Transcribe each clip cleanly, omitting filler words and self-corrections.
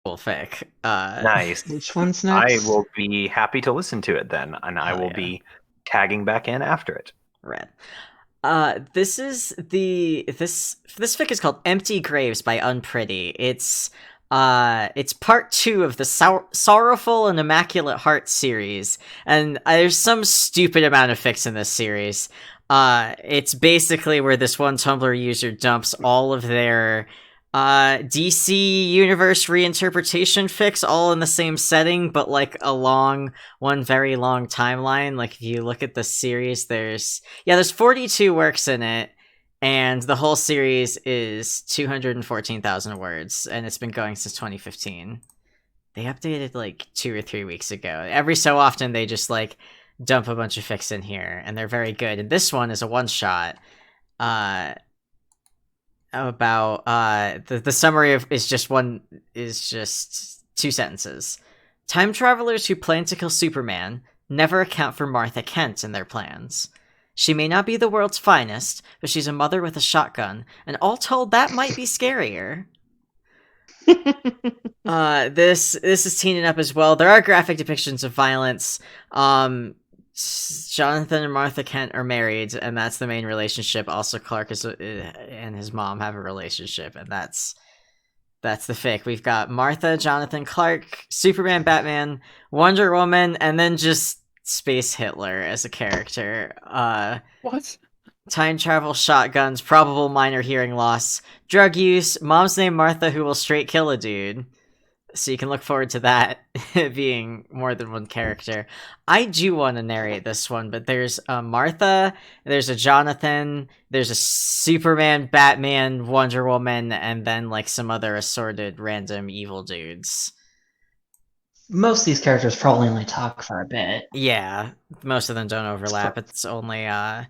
Cool fic. Nice. Which one's I next? will be happy to listen to it then, and I Hell will yeah. be tagging back in after it. Red. This is this fic is called Empty Graves by Unpretty. It's part two of the Sorrowful and Immaculate Heart series, and there's some stupid amount of fics in this series. It's basically where this one Tumblr user dumps all of their DC universe reinterpretation fics all in the same setting, but like along one very long timeline. Like if you look at the series, there's 42 works in it, and the whole series is 214,000 words, and it's been going since 2015. They updated like 2 or 3 weeks ago. Every so often, they just like dump a bunch of fics in here, and they're very good. And this one is a one shot. Uh, about the summary of is just 2 sentences. Time travelers who plan to kill Superman never account for Martha Kent in their plans. She may not be the world's finest, but she's a mother with a shotgun, and all told, that might be scarier. This is teening up as well. There are graphic depictions of violence. Jonathan and Martha Kent are married, and that's the main relationship. Also, Clark is and his mom have a relationship, and that's the fic. We've got Martha, Jonathan, Clark, Superman, Batman, Wonder Woman, and then just Space Hitler as a character. What? Time travel, shotguns, probable minor hearing loss, drug use, mom's name Martha who will straight kill a dude. So you can look forward to that being more than one character. I do want to narrate this one, but there's a Martha, there's a Jonathan, there's a Superman, Batman, Wonder Woman, and then like some other assorted random evil dudes. Most of these characters probably only talk for a bit. Yeah, most of them don't overlap. It's only I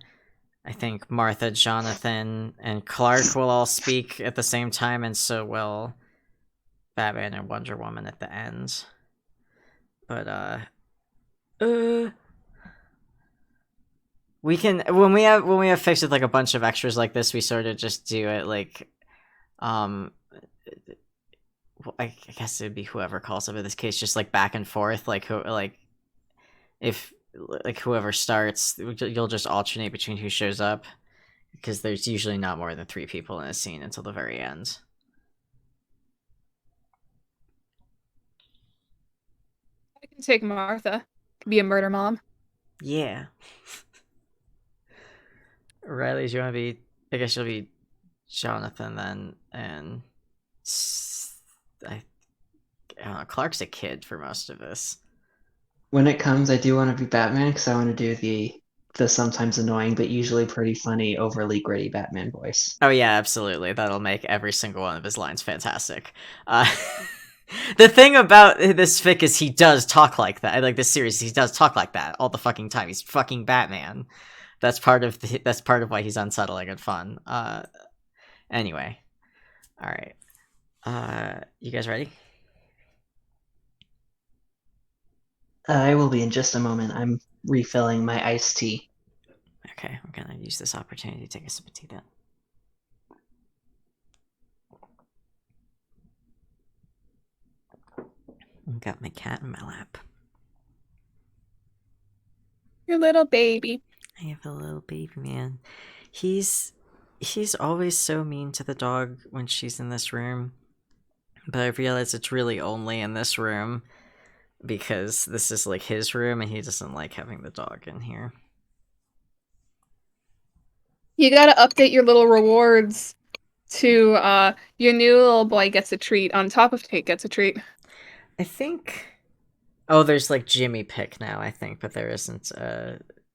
think Martha, Jonathan, and Clark will all speak at the same time, and so will Batman and Wonder Woman at the end. But we can when we have fics with like a bunch of extras like this, we sort of just do it like um I guess it'd be whoever calls up in this case, just like back and forth, like who like if like whoever starts, you'll just alternate between who shows up because there's usually not more than 3 people in a scene until the very end. I can take Martha. Be a murder mom. Yeah. Riley, do you want to be? I guess you'll be Jonathan then, and I don't know. Clark's a kid for most of this. When it comes, I do want to be Batman because I want to do the sometimes annoying but usually pretty funny, overly gritty Batman voice. Oh yeah, absolutely. That'll make every single one of his lines fantastic. The thing about this fic is he does talk like that. Like this series, he does talk like that all the fucking time. He's fucking Batman. That's part of why he's unsettling and fun. Anyway, all right. You guys ready? I will be in just a moment. I'm refilling my iced tea. Okay, we're gonna use this opportunity to take a sip of tea then. Got my cat in my lap. Your little baby. I have a little baby man. He's always so mean to the dog when she's in this room. But I realize it's really only in this room because this is like his room and he doesn't like having the dog in here. You gotta update your little rewards to your new little boy gets a treat on top of Tate gets a treat. I think oh, there's like Jimmy pick now, I think, but there isn't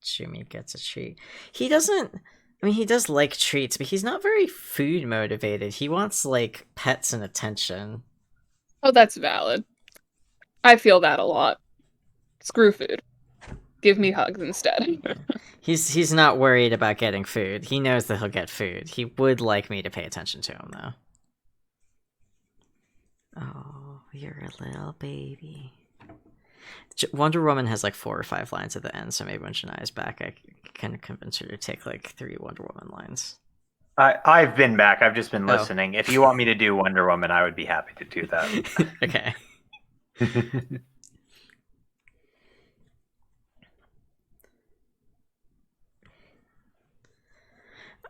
Jimmy gets a treat. He doesn't I mean he does like treats, but he's not very food motivated. He wants like pets and attention. Oh, that's valid. I feel that a lot. Screw food. Give me hugs instead. He's not worried about getting food. He knows that he'll get food. He would like me to pay attention to him though. Oh, you're a little baby. Wonder Woman has like 4 or 5 lines at the end, so maybe when Shania's back, I can convince her to take like 3 Wonder Woman lines. I've been back. I've just been Oh. listening. If you want me to do Wonder Woman, I would be happy to do that. Okay.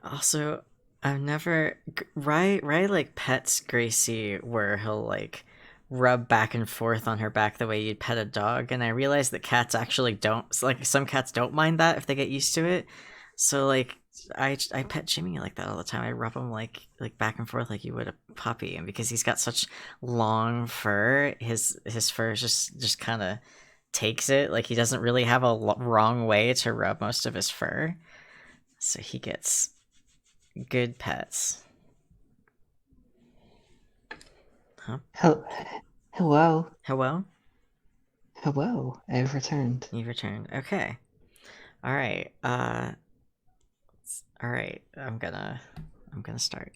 Also, I've never Rai like pets Gracie where he'll like rub back and forth on her back the way you'd pet a dog, and I realized that cats actually don't like some cats don't mind that if they get used to it. So like I pet Jimmy like that all the time. I rub him like back and forth like you would a puppy, and because he's got such long fur, his fur just kind of takes it. Like he doesn't really have a wrong way to rub most of his fur, so he gets good pets. Huh? Hello. Hello? Hello. I've returned. You've returned. Okay. Alright. Alright. I'm gonna start.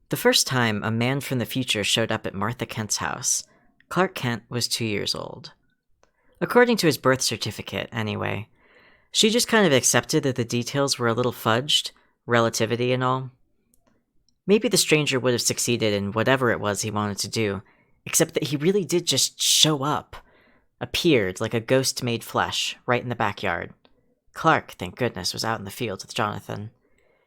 The first time a man from the future showed up at Martha Kent's house, Clark Kent was 2 years old. According to his birth certificate, anyway. She just kind of accepted that the details were a little fudged, relativity and all. Maybe the stranger would have succeeded in whatever it was he wanted to do, except that he really did just show up. Appeared like a ghost made flesh, right in the backyard. Clark, thank goodness, was out in the fields with Jonathan.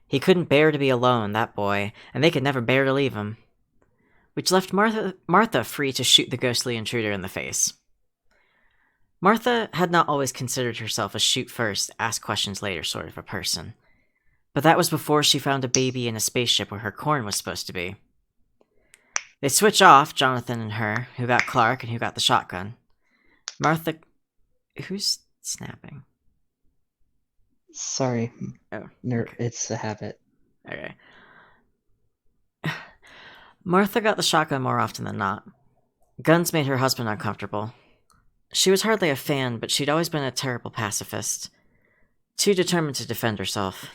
He couldn't bear to be alone, that boy, and they could never bear to leave him. Which left Martha free to shoot the ghostly intruder in the face. Martha had not always considered herself a shoot first, ask questions later sort of a person. But that was before she found a baby in a spaceship where her corn was supposed to be. They switch off, Jonathan and her, who got Clark and who got the shotgun. Martha... Who's snapping? Sorry. Oh. Okay. It's a habit. Okay. Martha got the shotgun more often than not. Guns made her husband uncomfortable. She was hardly a fan, but she'd always been a terrible pacifist. Too determined to defend herself.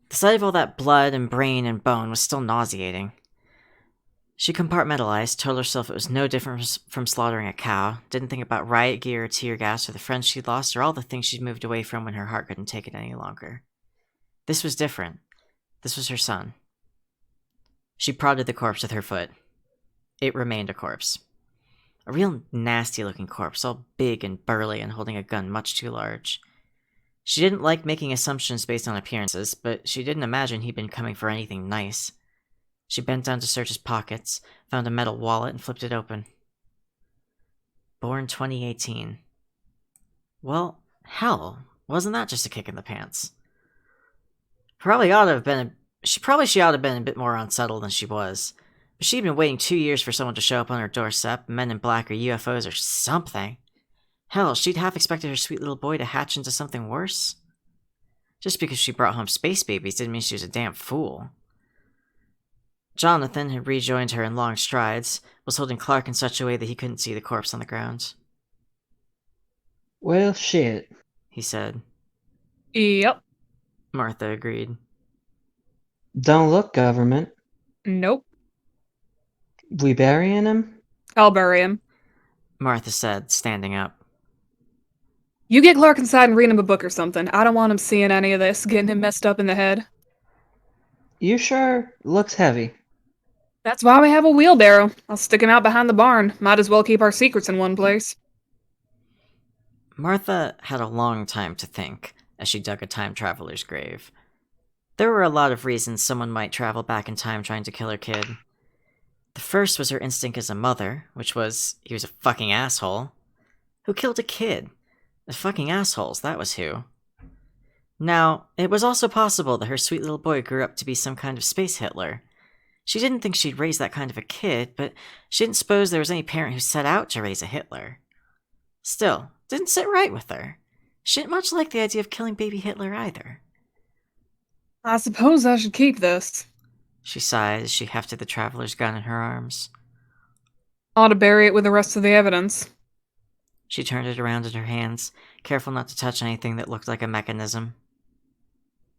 The sight of all that blood and brain and bone was still nauseating. She compartmentalized, told herself it was no different from slaughtering a cow, didn't think about riot gear or tear gas or the friends she'd lost or all the things she'd moved away from when her heart couldn't take it any longer. This was different. This was her son. She prodded the corpse with her foot. It remained a corpse. A real nasty-looking corpse, all big and burly and holding a gun much too large. She didn't like making assumptions based on appearances, but she didn't imagine he'd been coming for anything nice. She bent down to search his pockets, found a metal wallet, and flipped it open. Born 2018. Well, hell, wasn't that just a kick in the pants? She probably ought to have been a bit more unsettled than she was. But she'd been waiting 2 years for someone to show up on her doorstep, men in black or UFOs or something. Hell, she'd half expected her sweet little boy to hatch into something worse. Just because she brought home space babies didn't mean she was a damn fool. Jonathan had rejoined her in long strides, was holding Clark in such a way that he couldn't see the corpse on the ground. Well, shit, he said. Yep. Martha agreed. Don't look, government. Nope. We burying him? I'll bury him. Martha said, standing up. You get Clark inside and read him a book or something. I don't want him seeing any of this, getting him messed up in the head. You sure? Looks heavy. That's why we have a wheelbarrow. I'll stick him out behind the barn. Might as well keep our secrets in one place. Martha had a long time to think as she dug a time traveler's grave. There were a lot of reasons someone might travel back in time trying to kill her kid. The first was her instinct as a mother, which was, he was a fucking asshole. Who killed a kid? The fucking assholes, that was who. Now, it was also possible that her sweet little boy grew up to be some kind of space Hitler. She didn't think she'd raise that kind of a kid, but she didn't suppose there was any parent who set out to raise a Hitler. Still, didn't sit right with her. She didn't much like the idea of killing baby Hitler either. I suppose I should keep this. She sighed as she hefted the traveler's gun in her arms. Ought to bury it with the rest of the evidence. She turned it around in her hands, careful not to touch anything that looked like a mechanism.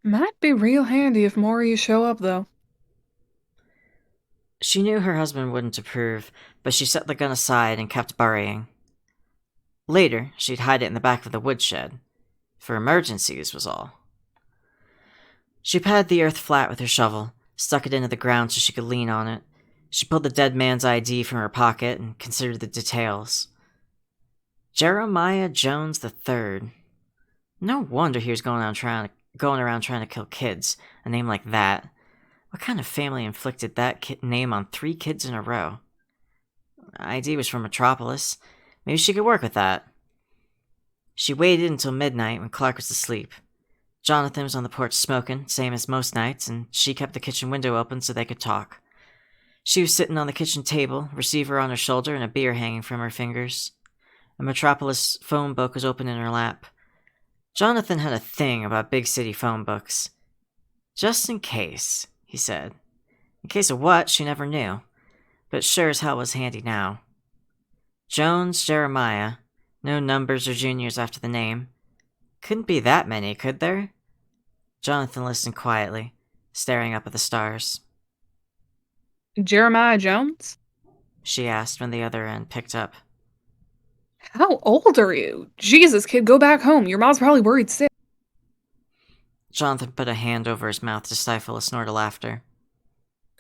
Might be real handy if more of you show up, though. She knew her husband wouldn't approve, but she set the gun aside and kept burying. Later, she'd hide it in the back of the woodshed. For emergencies was all. She patted the earth flat with her shovel, stuck it into the ground so she could lean on it. She pulled the dead man's ID from her pocket and considered the details. Jeremiah Jones III. No wonder he was going around trying to kill kids. A name like that. What kind of family inflicted that name on 3 kids in a row? ID was from Metropolis. Maybe she could work with that. She waited until midnight when Clark was asleep. Jonathan was on the porch smoking, same as most nights, and she kept the kitchen window open so they could talk. She was sitting on the kitchen table, receiver on her shoulder and a beer hanging from her fingers. A Metropolis phone book was open in her lap. Jonathan had a thing about big city phone books. Just in case, he said. In case of what, she never knew. But sure as hell was handy now. Jones Jeremiah. No numbers or juniors after the name. Couldn't be that many, could there? Jonathan listened quietly, staring up at the stars. Jeremiah Jones? She asked when the other end picked up. How old are you? Jesus, kid, go back home. Your mom's probably worried sick. Jonathan put a hand over his mouth to stifle a snort of laughter.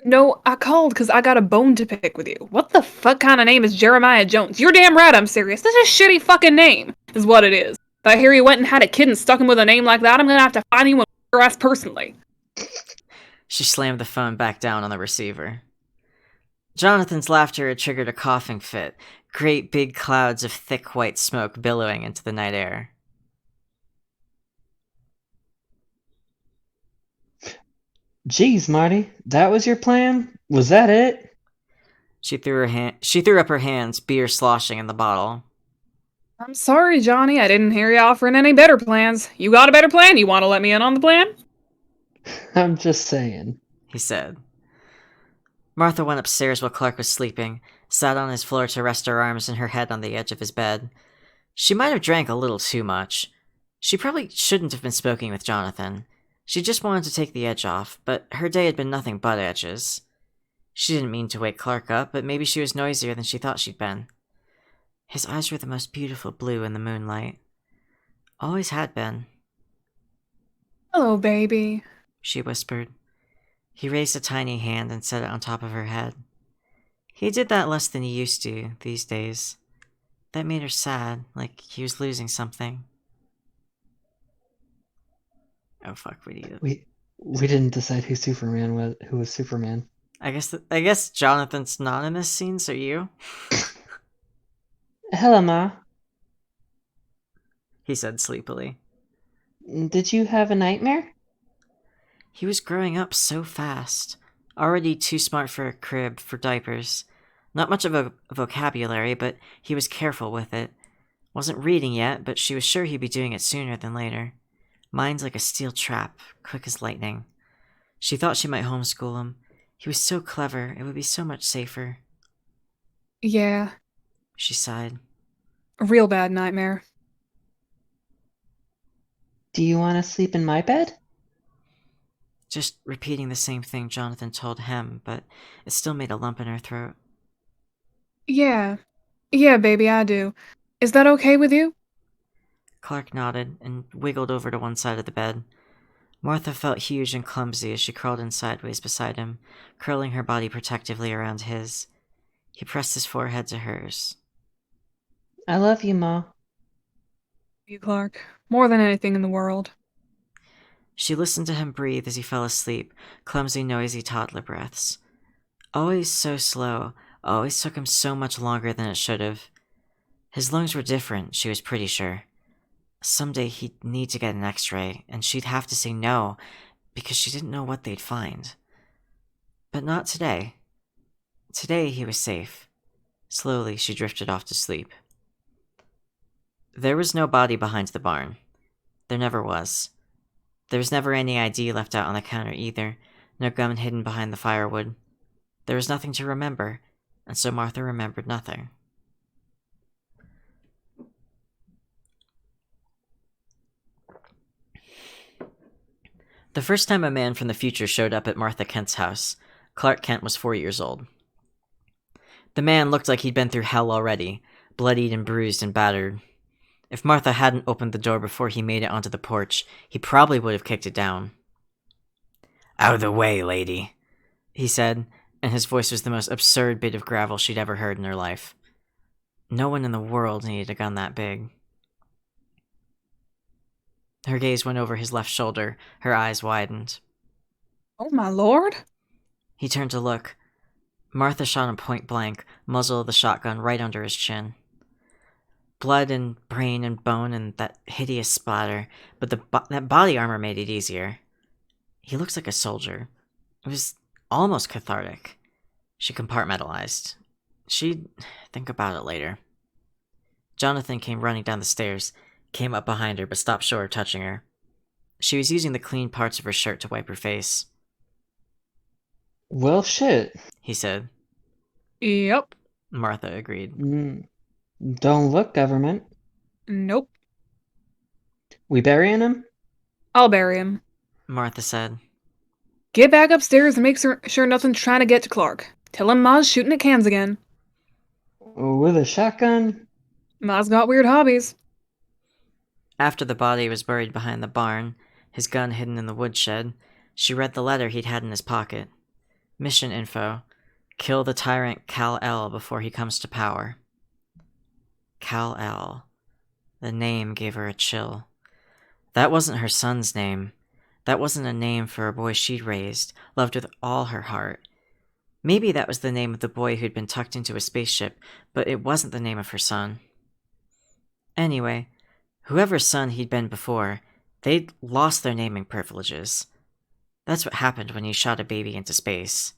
No, I called because I got a bone to pick with you. What the fuck kind of name is Jeremiah Jones? You're damn right I'm serious. This is a shitty fucking name, is what it is. If I hear you went and had a kid and stuck him with a name like that, I'm gonna have to find you and your ass personally. She slammed the phone back down on the receiver. Jonathan's laughter had triggered a coughing fit, great big clouds of thick white smoke billowing into the night air. Geez, Marty, that was your plan? Was that it? She threw up her hands, beer sloshing in the bottle. I'm sorry, Johnny. I didn't hear you offering any better plans. You got a better plan? You want to let me in on the plan? I'm just saying, he said. Martha went upstairs while Clark was sleeping, sat on his floor to rest her arms and her head on the edge of his bed. She might have drank a little too much. She probably shouldn't have been smoking with Jonathan. She just wanted to take the edge off, but her day had been nothing but edges. She didn't mean to wake Clark up, but maybe she was noisier than she thought she'd been. His eyes were the most beautiful blue in the moonlight. Always had been. Hello, baby, she whispered. He raised a tiny hand and set it on top of her head. He did that less than he used to these days. That made her sad, like he was losing something. Oh fuck, we didn't decide who was Superman. I guess Jonathan's not in this scene, so you? Hello, Ma. He said sleepily. Did you have a nightmare? He was growing up so fast. Already too smart for a crib, for diapers. Not much of a vocabulary, but he was careful with it. Wasn't reading yet, but she was sure he'd be doing it sooner than later. Mind's like a steel trap, quick as lightning. She thought she might homeschool him. He was so clever, it would be so much safer. Yeah. She sighed. A real bad nightmare. Do you want to sleep in my bed? Just repeating the same thing Jonathan told him, but it still made a lump in her throat. Yeah. Yeah, baby, I do. Is that okay with you? Clark nodded and wiggled over to one side of the bed. Martha felt huge and clumsy as she crawled in sideways beside him, curling her body protectively around his. He pressed his forehead to hers. I love you, Ma. You, Clark. More than anything in the world. She listened to him breathe as he fell asleep, clumsy, noisy toddler breaths. Always so slow, always took him so much longer than it should have. His lungs were different, she was pretty sure. Someday he'd need to get an x-ray, and she'd have to say no, because she didn't know what they'd find. But not today. Today he was safe. Slowly she drifted off to sleep. There was no body behind the barn. There never was. There was never any ID left out on the counter either, no gun hidden behind the firewood. There was nothing to remember, and so Martha remembered nothing. The first time a man from the future showed up at Martha Kent's house, Clark Kent was 4 years old. The man looked like he'd been through hell already, bloodied and bruised and battered. If Martha hadn't opened the door before he made it onto the porch, he probably would have kicked it down. "Out of the way, lady," he said, and his voice was the most absurd bit of gravel she'd ever heard in her life. No one in the world needed a gun that big. Her gaze went over his left shoulder, her eyes widened. Oh my lord. He turned to look. Martha shot him point blank, muzzle of the shotgun right under his chin. Blood and brain and bone and that hideous splatter, but that body armor made it easier. He looks like a soldier. It was almost cathartic. She compartmentalized. She'd think about it later. Jonathan came running down the stairs, came up behind her, but stopped short of touching her. She was using the clean parts of her shirt to wipe her face. Well, shit. He said. Yep. Martha agreed. Don't look, government. Nope. We burying him? I'll bury him. Martha said. Get back upstairs and make sure nothing's trying to get to Clark. Tell him Ma's shooting at cans again. With a shotgun? Ma's got weird hobbies. After the body was buried behind the barn, his gun hidden in the woodshed, she read the letter he'd had in his pocket. Mission info. Kill the tyrant Kal-El before he comes to power. Kal-El. The name gave her a chill. That wasn't her son's name. That wasn't a name for a boy she'd raised, loved with all her heart. Maybe that was the name of the boy who'd been tucked into a spaceship, but it wasn't the name of her son. Anyway, whoever's son he'd been before, they'd lost their naming privileges. That's what happened when you shot a baby into space.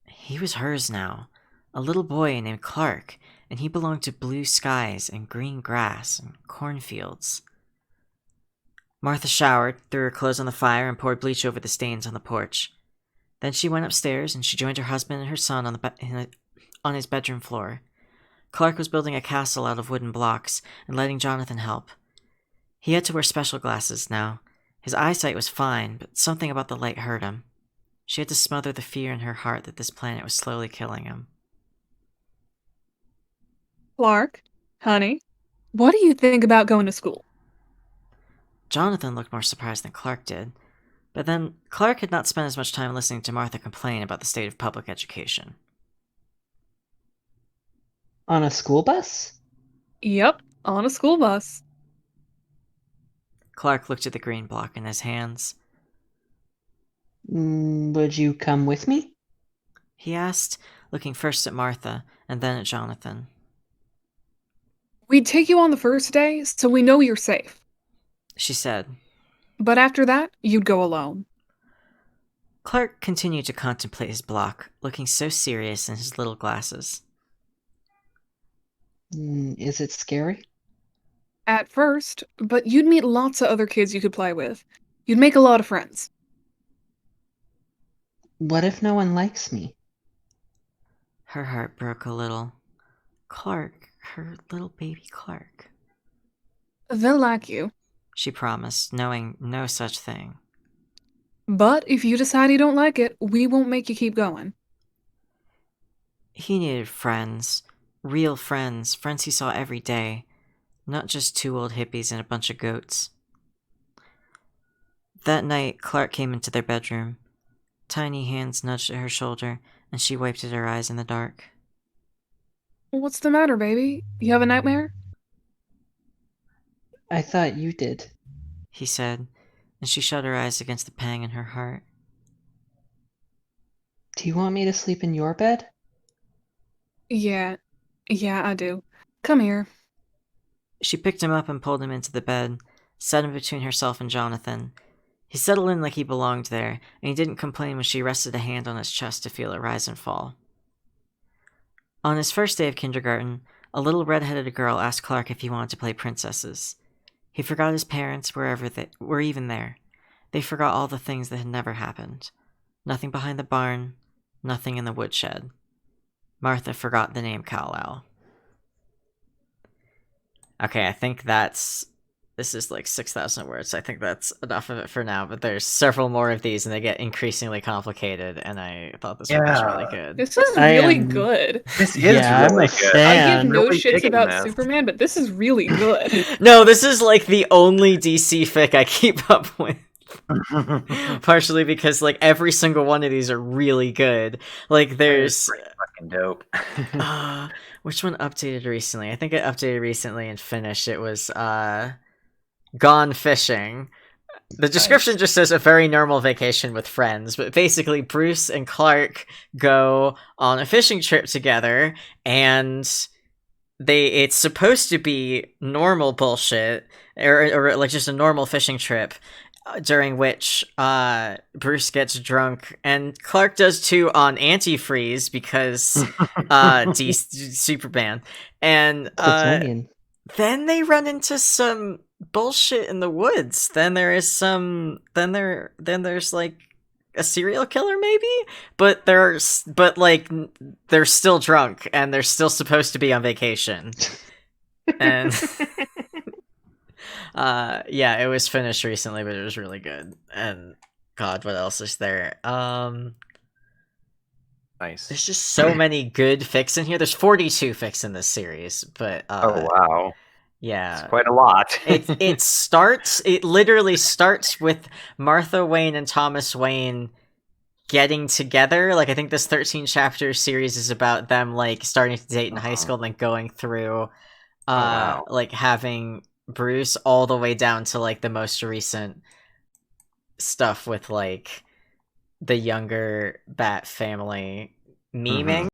He was hers now, a little boy named Clark, and he belonged to blue skies and green grass and cornfields. Martha showered, threw her clothes on the fire, and poured bleach over the stains on the porch. Then she went upstairs, and she joined her husband and her son on his bedroom floor. Clark was building a castle out of wooden blocks and letting Jonathan help. He had to wear special glasses now. His eyesight was fine, but something about the light hurt him. She had to smother the fear in her heart that this planet was slowly killing him. Clark, honey, what do you think about going to school? Jonathan looked more surprised than Clark did, but then Clark had not spent as much time listening to Martha complain about the state of public education. On a school bus? Yep, on a school bus. Clark looked at the green block in his hands. Would you come with me? He asked, looking first at Martha and then at Jonathan. We'd take you on the first day, so we know you're safe. She said. But after that, you'd go alone. Clark continued to contemplate his block, looking so serious in his little glasses. Is it scary? At first, but you'd meet lots of other kids you could play with. You'd make a lot of friends. What if no one likes me? Her heart broke a little. Clark, her little baby Clark. They'll like you. She promised, knowing no such thing. But if you decide you don't like it, we won't make you keep going. He needed friends. Real friends. Friends he saw every day. Not just two old hippies and a bunch of goats. That night, Clark came into their bedroom. Tiny hands nudged at her shoulder, and she wiped at her eyes in the dark. What's the matter, baby? You have a nightmare? I thought you did. He said, and she shut her eyes against the pang in her heart. Do you want me to sleep in your bed? Yeah, I do. Come here. She picked him up and pulled him into the bed, set him between herself and Jonathan. He settled in like he belonged there, and he didn't complain when she rested a hand on his chest to feel it rise and fall. On his first day of kindergarten, a little red-headed girl asked Clark if he wanted to play princesses. He forgot his parents wherever they were even there. They forgot all the things that had never happened. Nothing behind the barn, nothing in the woodshed. Martha forgot the name Kal-El. Okay, I think this is like 6,000 words. I think that's enough of it for now, but there's several more of these and they get increasingly complicated, and I thought this one was really good. This is really good. This is I'm really a good. fan. I give no really shits digging about this. Superman, but this is really good. No, this is like the only DC fic I keep up with. Partially because like every single one of these are really good. Like there's Pretty fucking dope. which one updated recently? I think it updated recently and finished. It was Gone Fishing. The description just says a very normal vacation with friends, but basically Bruce and Clark go on a fishing trip together, and it's supposed to be normal bullshit, or like just a normal fishing trip, during which Bruce gets drunk, and Clark does too on antifreeze because Superman, and Kryptonian. then they run into some bullshit in the woods. Then there's like a serial killer maybe, but they're still drunk and they're still supposed to be on vacation. And yeah, it was finished recently, but it was really good. And God, what else is there? Nice. There's just so many good fics in here. There's 42 fics in this series, but Oh wow. yeah, It's quite a lot. it literally starts with Martha Wayne and Thomas Wayne getting together. Like I think this 13 chapter series is about them like starting to date in high school and then going through wow. like having Bruce all the way down to like the most recent stuff with like the younger Bat family memeing.